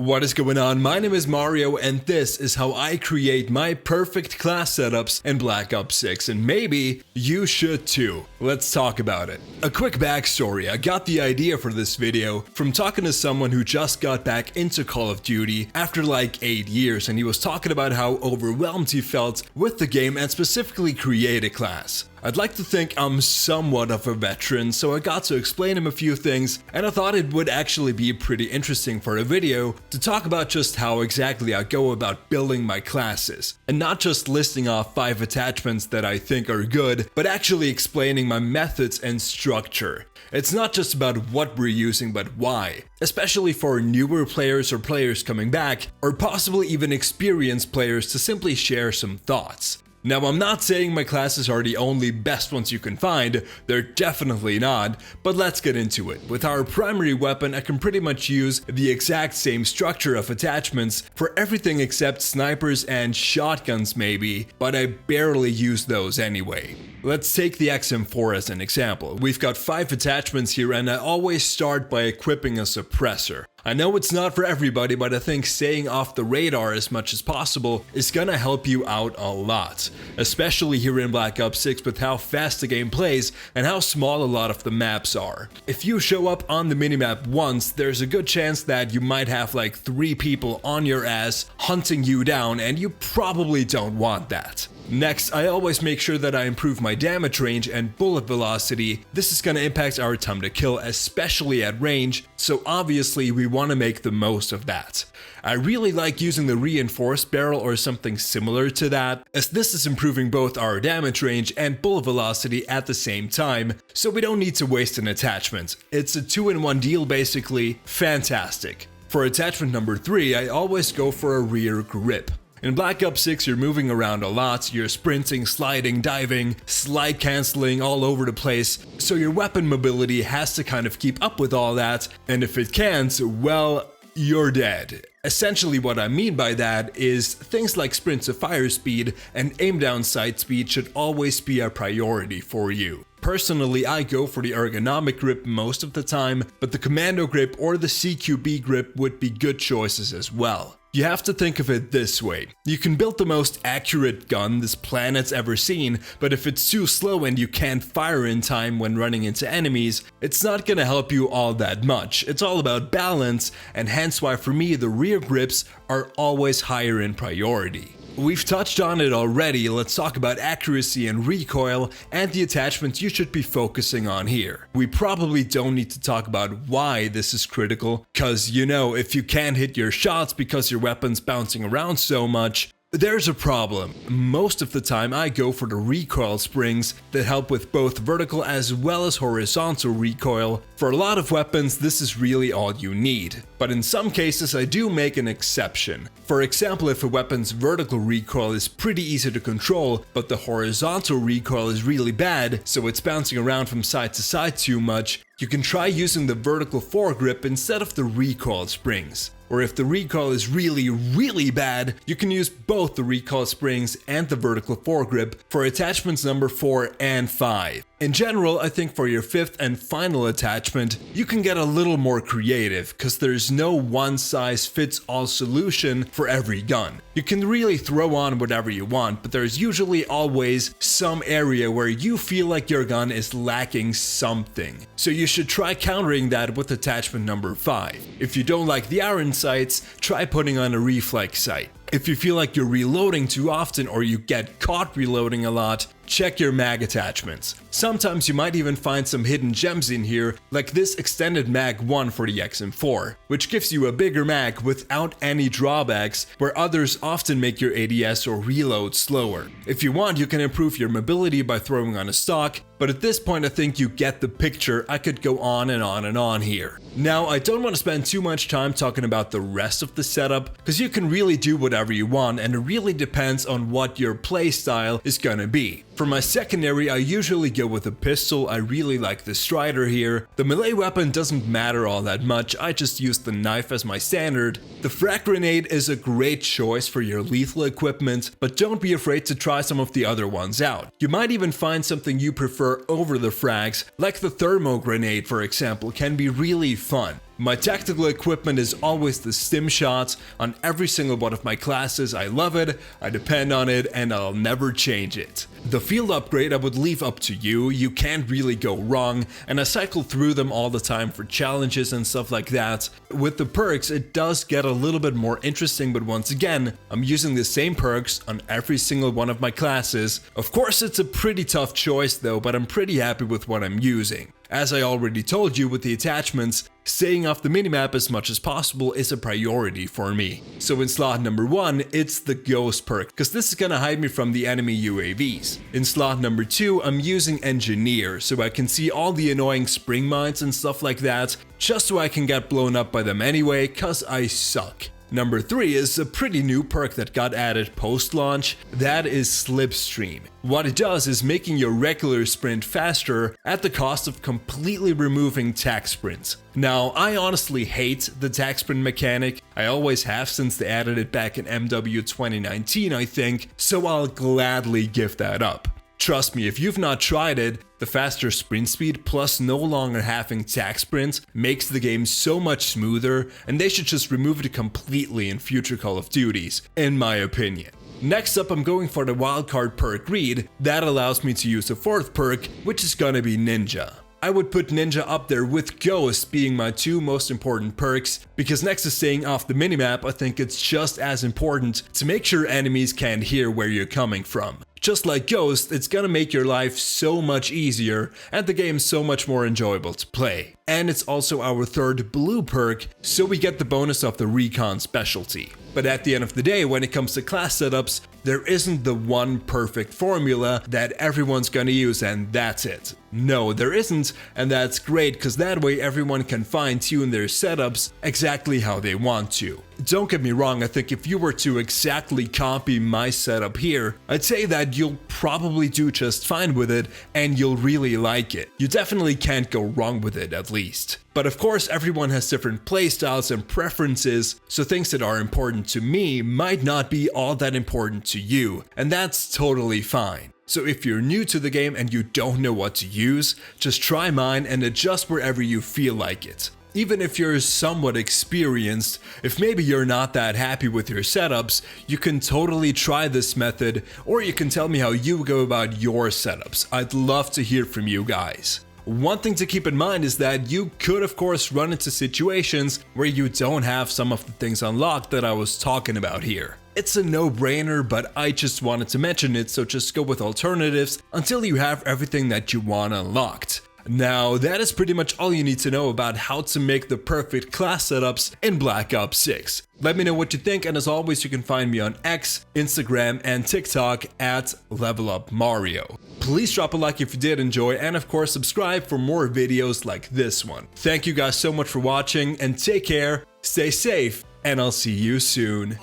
What is going on? My name is Mario and this is how I create my perfect class setups in Black Ops 6, and maybe you should too. Let's talk about it. A quick backstory: I got the idea for this video from talking to someone who just got back into Call of Duty after like 8 years, and he was talking about how overwhelmed he felt with the game and specifically create a class. I'd like to think I'm somewhat of a veteran, so I got to explain him a few things, and I thought it would actually be pretty interesting for a video to talk about just how exactly I go about building my classes, and not just listing off 5 attachments that I think are good, but actually explaining my methods and structure. It's not just about what we're using, but why, especially for newer players or players coming back, or possibly even experienced players to simply share some thoughts. Now, I'm not saying my classes are the only best ones you can find, they're definitely not, but let's get into it. With our primary weapon, I can pretty much use the exact same structure of attachments for everything except snipers and shotguns maybe, but I barely use those anyway. Let's take the XM4 as an example. We've got 5 attachments here, and I always start by equipping a suppressor. I know it's not for everybody, but I think staying off the radar as much as possible is gonna help you out a lot. Especially here in Black Ops 6 with how fast the game plays and how small a lot of the maps are. If you show up on the minimap once, there's a good chance that you might have like 3 people on your ass hunting you down, and you probably don't want that. Next, I always make sure that I improve my damage range and bullet velocity. This is gonna impact our time to kill, especially at range, so obviously we want to make the most of that. I really like using the reinforced barrel or something similar to that, as this is improving both our damage range and bullet velocity at the same time, so we don't need to waste an attachment. It's a 2-in-1 deal basically. Fantastic. For attachment number 3, I always go for a rear grip. In Black Ops 6, you're moving around a lot, you're sprinting, sliding, diving, slide cancelling all over the place, so your weapon mobility has to kind of keep up with all that, and if it can't, well, you're dead. Essentially what I mean by that is things like sprint to fire speed and aim down sight speed should always be a priority for you. Personally, I go for the ergonomic grip most of the time, but the commando grip or the CQB grip would be good choices as well. You have to think of it this way: you can build the most accurate gun this planet's ever seen, but if it's too slow and you can't fire in time when running into enemies, it's not gonna help you all that much. It's all about balance, and hence why for me the rear grips are always higher in priority. We've touched on it already. Let's talk about accuracy and recoil and the attachments you should be focusing on here. We probably don't need to talk about why this is critical, cause you know, if you can't hit your shots because your weapon's bouncing around so much, there's a problem. Most of the time I go for the recoil springs that help with both vertical as well as horizontal recoil. For a lot of weapons this is really all you need, but in some cases I do make an exception. For example, if a weapon's vertical recoil is pretty easy to control, but the horizontal recoil is really bad, so it's bouncing around from side to side too much, you can try using the vertical foregrip instead of the recoil springs. Or if the recoil is really bad, you can use both the recoil springs and the vertical foregrip for attachments number 4 and 5. In general, I think for your 5th and final attachment, you can get a little more creative, cause there's no one-size-fits-all solution for every gun. You can really throw on whatever you want, but there's usually always some area where you feel like your gun is lacking something. So you should try countering that with attachment number 5. If you don't like the iron sights, try putting on a reflex sight. If you feel like you're reloading too often or you get caught reloading a lot, check your mag attachments. Sometimes you might even find some hidden gems in here, like this extended mag 1 for the XM4, which gives you a bigger mag without any drawbacks, where others often make your ADS or reload slower. If you want, you can improve your mobility by throwing on a stock, but at this point I think you get the picture. I could go on and on and on here. Now, I don't want to spend too much time talking about the rest of the setup, because you can really do whatever you want, and it really depends on what your playstyle is gonna be. For my secondary, I usually go with a pistol. I really like the Strider here. The melee weapon doesn't matter all that much, I just use the knife as my standard. The frag grenade is a great choice for your lethal equipment, but don't be afraid to try some of the other ones out. You might even find something you prefer over the frags, like the thermo grenade for example, can be really fun. My tactical equipment is always the stim shot on every single one of my classes. I love it, I depend on it, and I'll never change it. The field upgrade I would leave up to you, you can't really go wrong, and I cycle through them all the time for challenges and stuff like that. With the perks, it does get a little bit more interesting, but once again, I'm using the same perks on every single one of my classes. Of course, it's a pretty tough choice though, but I'm pretty happy with what I'm using. As I already told you with the attachments, staying off the minimap as much as possible is a priority for me. So in slot number 1, it's the Ghost perk, because this is gonna hide me from the enemy UAVs. In slot number 2, I'm using Engineer, so I can see all the annoying spring mines and stuff like that, just so I can get blown up by them anyway, cause I suck. Number 3 is a pretty new perk that got added post-launch, that is Slipstream. What it does is making your regular sprint faster at the cost of completely removing tag sprints. Now, I honestly hate the tag sprint mechanic, I always have since they added it back in MW 2019 I think, so I'll gladly give that up. Trust me, if you've not tried it, the faster sprint speed plus no longer having tag sprints makes the game so much smoother, and they should just remove it completely in future Call of Duties, in my opinion. Next up, I'm going for the wildcard perk Read. That allows me to use a 4th perk, which is gonna be Ninja. I would put Ninja up there with Ghost being my 2 most important perks, because next to staying off the minimap, I think it's just as important to make sure enemies can't hear where you're coming from. Just like Ghost, it's gonna make your life so much easier and the game so much more enjoyable to play. And it's also our 3rd blue perk, so we get the bonus of the recon specialty. But at the end of the day, when it comes to class setups, there isn't the one perfect formula that everyone's gonna use and that's it. No, there isn't, and that's great because that way everyone can fine-tune their setups exactly how they want to. Don't get me wrong, I think if you were to exactly copy my setup here, I'd say that you'll probably do just fine with it and you'll really like it. You definitely can't go wrong with it at least. But of course everyone has different playstyles and preferences, so things that are important to me might not be all that important to you, and that's totally fine. So if you're new to the game and you don't know what to use, just try mine and adjust wherever you feel like it. Even if you're somewhat experienced, if maybe you're not that happy with your setups, you can totally try this method, or you can tell me how you go about your setups. I'd love to hear from you guys. One thing to keep in mind is that you could of course run into situations where you don't have some of the things unlocked that I was talking about here. It's a no-brainer, but I just wanted to mention it, so just go with alternatives until you have everything that you want unlocked. Now, that is pretty much all you need to know about how to make the perfect class setups in Black Ops 6. Let me know what you think, and as always, you can find me on X, Instagram, and TikTok at LevelUpMario. Please drop a like if you did enjoy, and of course, subscribe for more videos like this one. Thank you guys so much for watching, and take care, stay safe, and I'll see you soon.